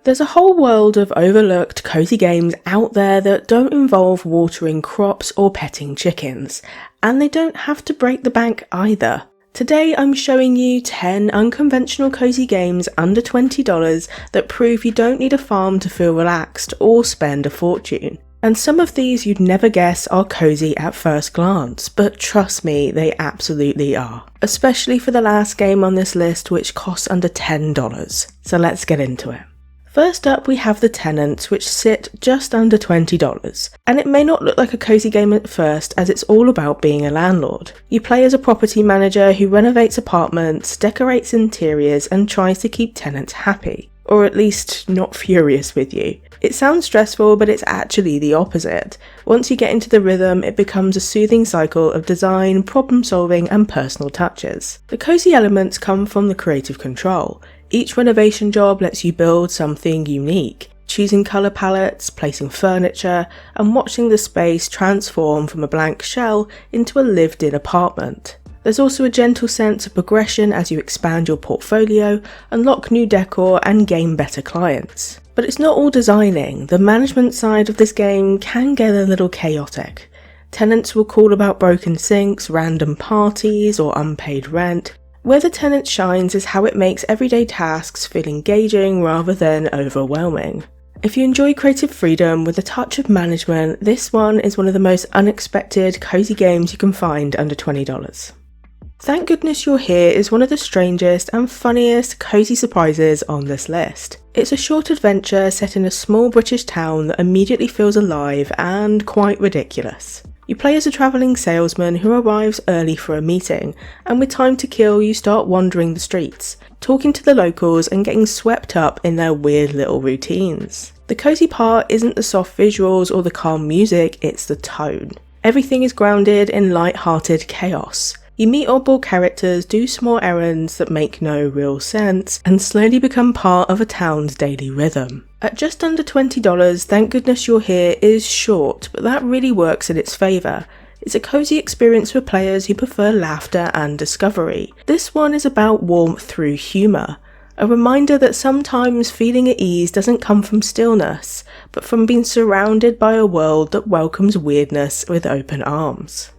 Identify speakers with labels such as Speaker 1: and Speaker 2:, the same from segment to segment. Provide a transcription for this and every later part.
Speaker 1: There's a whole world of overlooked cozy games out there that don't involve watering crops or petting chickens, and they don't have to break the bank either. Today I'm showing you 10 unconventional cozy games under $20 that prove you don't need a farm to feel relaxed or spend a fortune. And some of these you'd never guess are cozy at first glance, but trust me, they absolutely are. Especially for the last game on this list, which costs under $10. So let's get into it. First up we have the Tenants, which sit just under $20, and it may not look like a cozy game at first as it's all about being a landlord. You play as a property manager who renovates apartments, decorates interiors and tries to keep tenants happy, or at least not furious with you. It sounds stressful, but it's actually the opposite. Once you get into the rhythm, it becomes a soothing cycle of design, problem solving and personal touches. The cozy elements come from the creative control. Each renovation job lets you build something unique, choosing colour palettes, placing furniture, and watching the space transform from a blank shell into a lived-in apartment. There's also a gentle sense of progression as you expand your portfolio, unlock new decor, and gain better clients. But it's not all designing. The management side of this game can get a little chaotic. Tenants will call about broken sinks, random parties, or unpaid rent. Where the Tenant shines is how it makes everyday tasks feel engaging rather than overwhelming. If you enjoy creative freedom with a touch of management, this one is one of the most unexpected, cozy games you can find under $20. Thank Goodness You're Here is one of the strangest and funniest cozy surprises on this list. It's a short adventure set in a small British town that immediately feels alive and quite ridiculous. You play as a travelling salesman who arrives early for a meeting, and with time to kill you start wandering the streets, talking to the locals and getting swept up in their weird little routines. The cozy part isn't the soft visuals or the calm music, it's the tone. Everything is grounded in light-hearted chaos. You meet oddball characters, do small errands that make no real sense, and slowly become part of a town's daily rhythm. At just under $20, Thank Goodness You're Here is short, but that really works in its favour. It's a cozy experience for players who prefer laughter and discovery. This one is about warmth through humour. A reminder that sometimes feeling at ease doesn't come from stillness, but from being surrounded by a world that welcomes weirdness with open arms.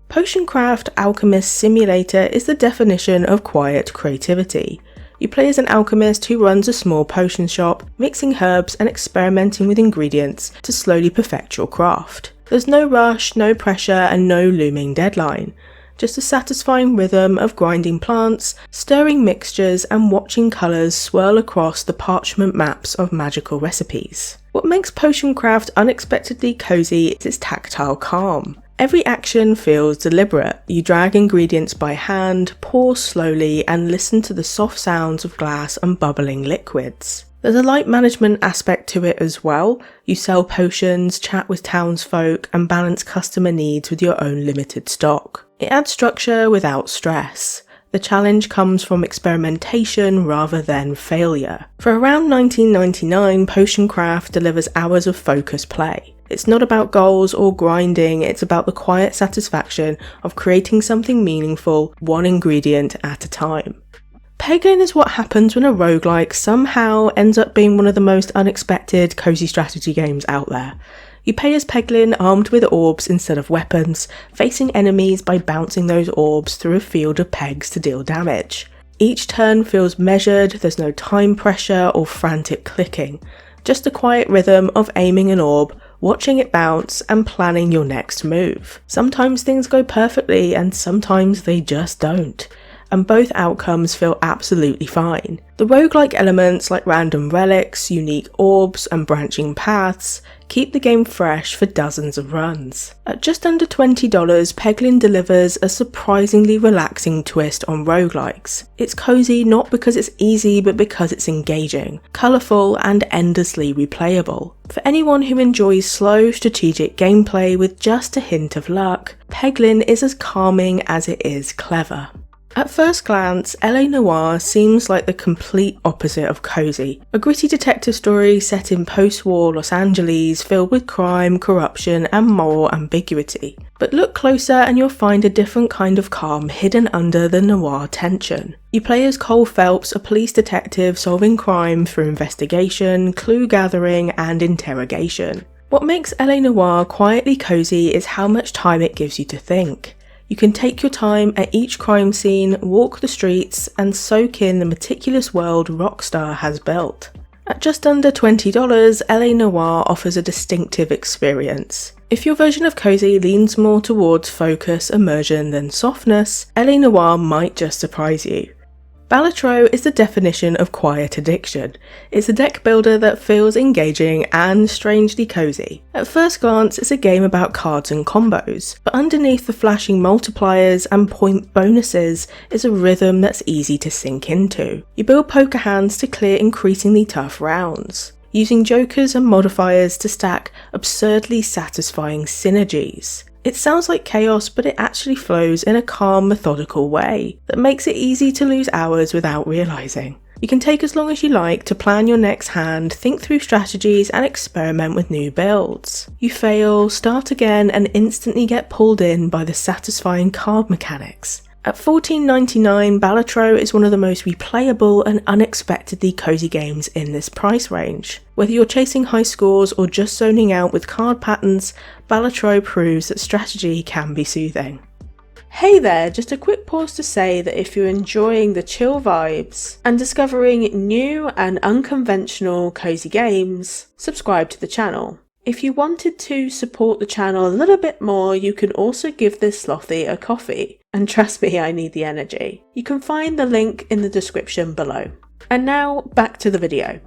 Speaker 1: Potioncraft Alchemist Simulator is the definition of quiet creativity. You play as an alchemist who runs a small potion shop, mixing herbs and experimenting with ingredients to slowly perfect your craft. There's no rush, no pressure and no looming deadline. Just a satisfying rhythm of grinding plants, stirring mixtures and watching colours swirl across the parchment maps of magical recipes. What makes Potioncraft unexpectedly cozy is its tactile calm. Every action feels deliberate. You drag ingredients by hand, pour slowly, and listen to the soft sounds of glass and bubbling liquids. There's a light management aspect to it as well. You sell potions, chat with townsfolk, and balance customer needs with your own limited stock. It adds structure without stress. The challenge comes from experimentation rather than failure. For around $19.99, Potioncraft delivers hours of focused play. It's not about goals or grinding, it's about the quiet satisfaction of creating something meaningful, one ingredient at a time. Peglin is what happens when a roguelike somehow ends up being one of the most unexpected cozy strategy games out there. You play as Peglin armed with orbs instead of weapons, facing enemies by bouncing those orbs through a field of pegs to deal damage. Each turn feels measured, there's no time pressure or frantic clicking, just a quiet rhythm of aiming an orb, watching it bounce and planning your next move. Sometimes things go perfectly and sometimes they just don't, and both outcomes feel absolutely fine. The roguelike elements like random relics, unique orbs and branching paths keep the game fresh for dozens of runs. At just under $20, Peglin delivers a surprisingly relaxing twist on roguelikes. It's cozy not because it's easy but because it's engaging, colourful and endlessly replayable. For anyone who enjoys slow, strategic gameplay with just a hint of luck, Peglin is as calming as it is clever. At first glance, LA Noire seems like the complete opposite of cozy. A gritty detective story set in post-war Los Angeles filled with crime, corruption and moral ambiguity. But look closer and you'll find a different kind of calm hidden under the noir tension. You play as Cole Phelps, a police detective solving crime through investigation, clue gathering and interrogation. What makes LA Noire quietly cozy is how much time it gives you to think. You can take your time at each crime scene, walk the streets, and soak in the meticulous world Rockstar has built. At just under $20, LA Noire offers a distinctive experience. If your version of cozy leans more towards focus, immersion than softness, LA Noire might just surprise you. Balatro is the definition of quiet addiction. It's a deck builder that feels engaging and strangely cozy. At first glance, it's a game about cards and combos, but underneath the flashing multipliers and point bonuses is a rhythm that's easy to sink into. You build poker hands to clear increasingly tough rounds, using jokers and modifiers to stack absurdly satisfying synergies. It sounds like chaos, but it actually flows in a calm, methodical way that makes it easy to lose hours without realising. You can take as long as you like to plan your next hand, think through strategies and experiment with new builds. You fail, start again and instantly get pulled in by the satisfying card mechanics. At $14.99, Balatro is one of the most replayable and unexpectedly cozy games in this price range. Whether you're chasing high scores or just zoning out with card patterns, Balatro proves that strategy can be soothing. Hey there, just a quick pause to say that if you're enjoying the chill vibes and discovering new and unconventional cozy games, subscribe to the channel. If you wanted to support the channel a little bit more, you can also give this Slothee a coffee. And trust me, I need the energy. You can find the link in the description below. And now, back to the video.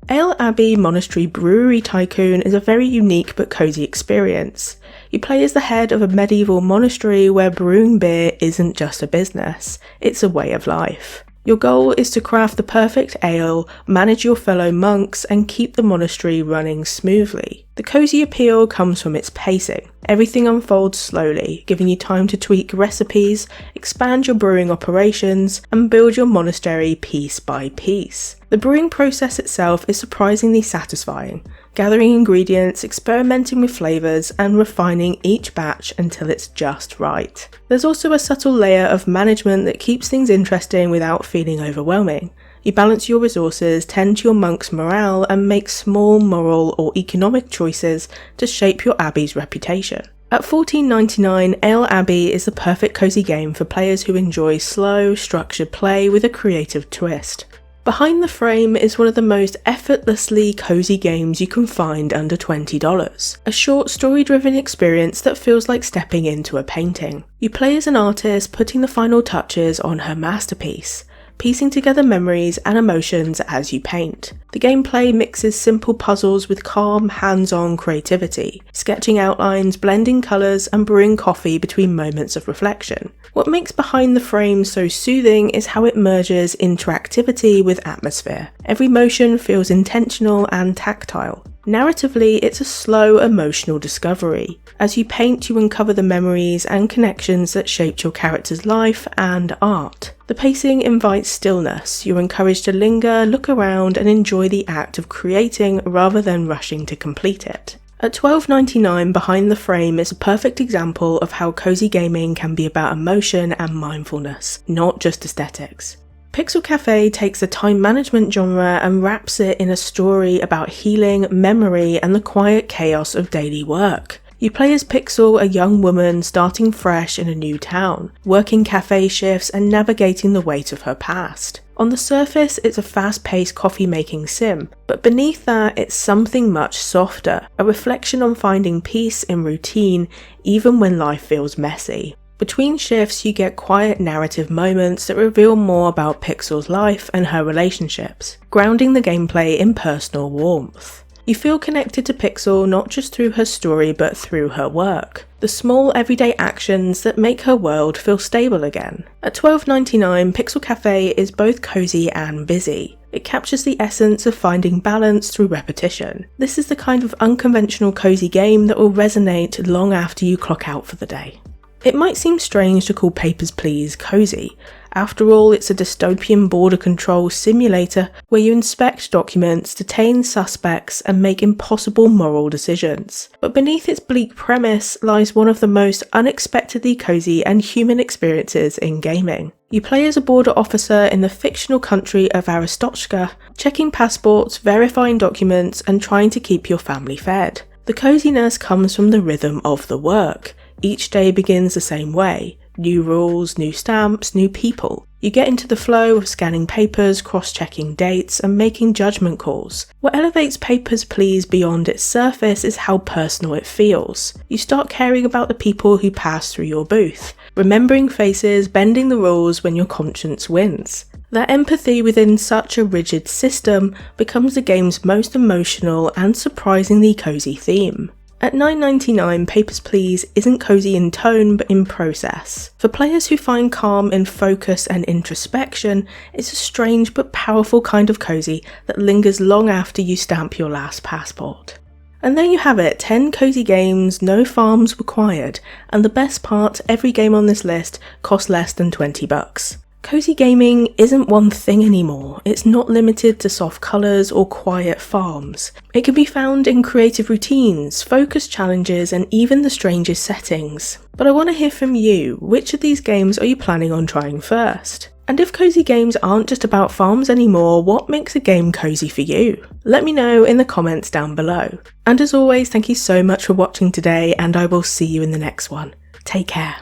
Speaker 1: Abbey Monastery Brewery Tycoon is a very unique but cozy experience. You play as the head of a medieval monastery where brewing beer isn't just a business, it's a way of life. Your goal is to craft the perfect ale, manage your fellow monks, and keep the monastery running smoothly. The cozy appeal comes from its pacing. Everything unfolds slowly, giving you time to tweak recipes, expand your brewing operations, and build your monastery piece by piece. The brewing process itself is surprisingly satisfying, gathering ingredients, experimenting with flavours, and refining each batch until it's just right. There's also a subtle layer of management that keeps things interesting without feeling overwhelming. You balance your resources, tend to your monks' morale, and make small moral or economic choices to shape your abbey's reputation. At $14.99, Abbey is the perfect cozy game for players who enjoy slow, structured play with a creative twist. Behind the Frame is one of the most effortlessly cozy games you can find under $20. A short, story-driven experience that feels like stepping into a painting. You play as an artist putting the final touches on her masterpiece, piecing together memories and emotions as you paint. The gameplay mixes simple puzzles with calm, hands-on creativity, sketching outlines, blending colours, and brewing coffee between moments of reflection. What makes Behind the Frame so soothing is how it merges interactivity with atmosphere. Every motion feels intentional and tactile. Narratively, it's a slow, emotional discovery. As you paint, you uncover the memories and connections that shaped your character's life and art. The pacing invites stillness. You're encouraged to linger, look around, and enjoy the act of creating rather than rushing to complete it. At $12.99, Behind the Frame is a perfect example of how cozy gaming can be about emotion and mindfulness, not just aesthetics. Pixel Cafe takes the time management genre and wraps it in a story about healing, memory, and the quiet chaos of daily work. You play as Pixel, a young woman starting fresh in a new town, working cafe shifts and navigating the weight of her past. On the surface, it's a fast-paced coffee-making sim, but beneath that, it's something much softer, a reflection on finding peace in routine, even when life feels messy. Between shifts, you get quiet narrative moments that reveal more about Pixel's life and her relationships, grounding the gameplay in personal warmth. You feel connected to Pixel not just through her story but through her work, the small everyday actions that make her world feel stable again. At $12.99, Pixel Cafe is both cozy and busy. It captures the essence of finding balance through repetition. This is the kind of unconventional cozy game that will resonate long after you clock out for the day. It might seem strange to call Papers, Please cozy. After all, it's a dystopian border control simulator where you inspect documents, detain suspects, and make impossible moral decisions. But beneath its bleak premise lies one of the most unexpectedly cozy and human experiences in gaming. You play as a border officer in the fictional country of Aristochka, checking passports, verifying documents, and trying to keep your family fed. The coziness comes from the rhythm of the work. Each day begins the same way. New rules, new stamps, new people. You get into the flow of scanning papers, cross-checking dates, and making judgment calls. What elevates Papers, Please beyond its surface is how personal it feels. You start caring about the people who pass through your booth, remembering faces, bending the rules when your conscience wins. That empathy within such a rigid system becomes the game's most emotional and surprisingly cozy theme. At $9.99, Papers, Please isn't cozy in tone but in process. For players who find calm in focus and introspection, it's a strange but powerful kind of cozy that lingers long after you stamp your last passport. And there you have it, 10 cozy games, no farms required, and the best part, every game on this list costs less than $20. Cozy gaming isn't one thing anymore. It's not limited to soft colours or quiet farms. It can be found in creative routines, focused challenges, and even the strangest settings. But I want to hear from you. Which of these games are you planning on trying first? And if cozy games aren't just about farms anymore, what makes a game cozy for you? Let me know in the comments down below. And as always, thank you so much for watching today, and I will see you in the next one. Take care.